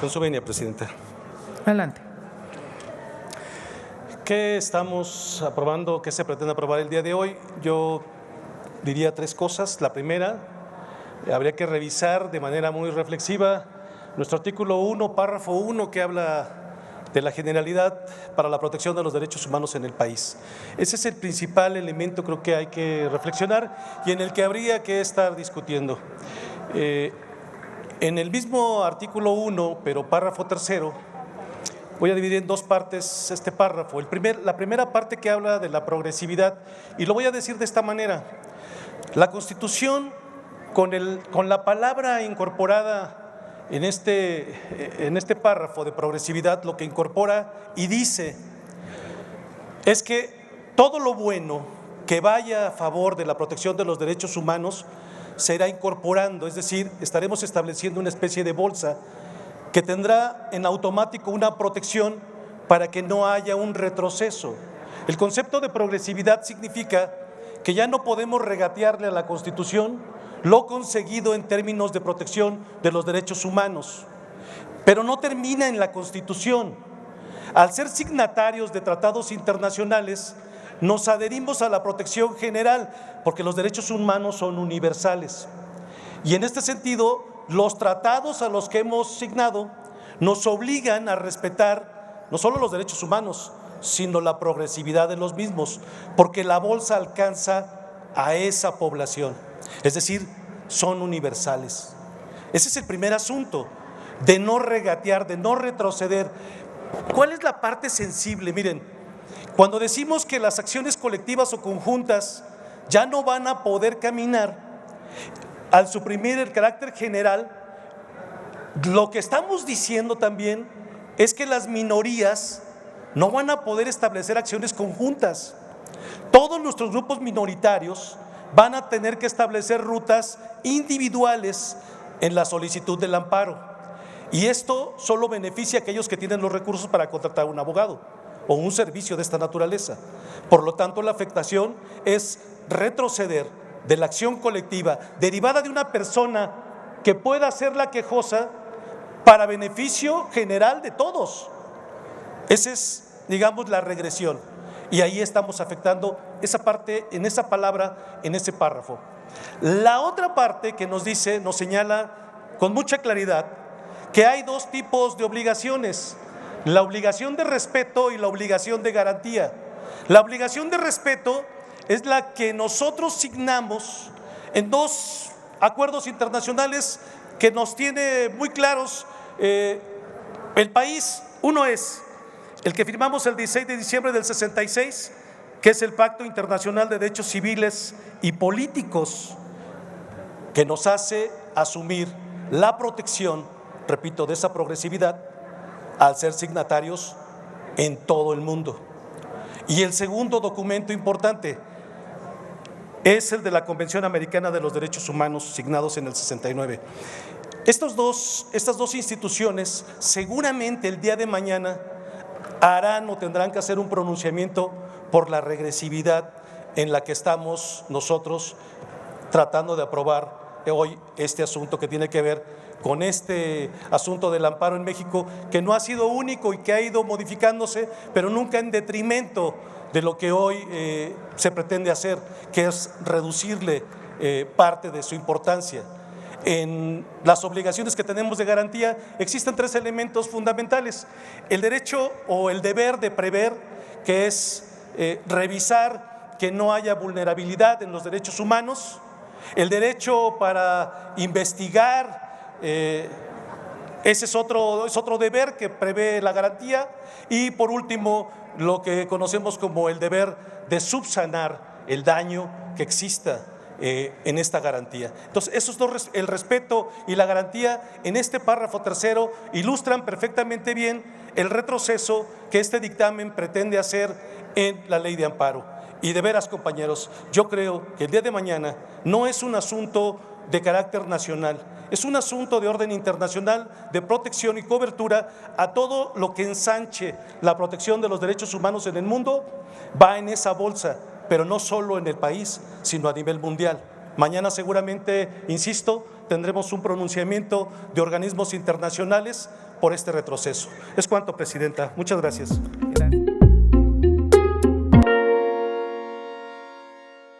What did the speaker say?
Con su venia, Presidenta. Adelante. ¿Qué estamos aprobando? ¿Qué se pretende aprobar el día de hoy? Yo diría tres cosas. La primera, habría que revisar de manera muy reflexiva nuestro artículo 1, párrafo 1, que habla de la generalidad para la protección de los derechos humanos en el país. Ese es el principal elemento, creo que hay que reflexionar y en el que habría que estar discutiendo. En el mismo artículo 1, pero párrafo tercero, voy a dividir en dos partes este párrafo. La primera parte que habla de la progresividad, y lo voy a decir de esta manera: la Constitución, con la palabra incorporada en este párrafo de progresividad, lo que incorpora y dice es que todo lo bueno que vaya a favor de la protección de los derechos humanos se irá incorporando, es decir, estaremos estableciendo una especie de bolsa que tendrá en automático una protección para que no haya un retroceso. El concepto de progresividad significa que ya no podemos regatearle a la Constitución lo conseguido en términos de protección de los derechos humanos, pero no termina en la Constitución. Al ser signatarios de tratados internacionales, nos adherimos a la protección general, porque los derechos humanos son universales. Y en este sentido, los tratados a los que hemos signado nos obligan a respetar no solo los derechos humanos, sino la progresividad de los mismos, porque la bolsa alcanza a esa población, es decir, son universales. Ese es el primer asunto, de no regatear, de no retroceder. ¿Cuál es la parte sensible? Miren, cuando decimos que las acciones colectivas o conjuntas ya no van a poder caminar, al suprimir el carácter general, lo que estamos diciendo también es que las minorías no van a poder establecer acciones conjuntas. Todos nuestros grupos minoritarios van a tener que establecer rutas individuales en la solicitud del amparo. Y esto solo beneficia a aquellos que tienen los recursos para contratar un abogado o un servicio de esta naturaleza. Por lo tanto, la afectación es retroceder de la acción colectiva derivada de una persona que pueda ser la quejosa para beneficio general de todos. Esa es, digamos, la regresión. Y ahí estamos afectando esa parte, en esa palabra, en ese párrafo. La otra parte que nos dice, nos señala con mucha claridad que hay dos tipos de obligaciones: la obligación de respeto y la obligación de garantía. La obligación de respeto es la que nosotros signamos en dos acuerdos internacionales que nos tiene muy claros el país. Uno es el que firmamos el 16 de diciembre del 66, que es el Pacto Internacional de Derechos Civiles y Políticos, que nos hace asumir la protección, repito, de esa progresividad al ser signatarios en todo el mundo. Y el segundo documento importante es el de la Convención Americana de los Derechos Humanos, signados en el 69. Estas dos instituciones seguramente el día de mañana harán o tendrán que hacer un pronunciamiento por la regresividad en la que estamos nosotros tratando de aprobar hoy este asunto que tiene que ver con este asunto del amparo en México, que no ha sido único y que ha ido modificándose, pero nunca en detrimento de lo que hoy se pretende hacer, que es reducirle parte de su importancia. En las obligaciones que tenemos de garantía existen tres elementos fundamentales: el derecho o el deber de prever, que es revisar que no haya vulnerabilidad en los derechos humanos; el derecho para investigar, ese es otro deber que prevé la garantía; y por último, lo que conocemos como el deber de subsanar el daño que exista en esta garantía. Entonces, esos dos, el respeto y la garantía, en este párrafo tercero ilustran perfectamente bien el retroceso que este dictamen pretende hacer en la ley de amparo. Y de veras, compañeros, yo creo que el día de mañana no es un asunto de carácter nacional, es un asunto de orden internacional de protección y cobertura a todo lo que ensanche la protección de los derechos humanos en el mundo. Va en esa bolsa, pero no solo en el país, sino a nivel mundial. Mañana seguramente, insisto, tendremos un pronunciamiento de organismos internacionales por este retroceso. Es cuanto, Presidenta. Muchas gracias.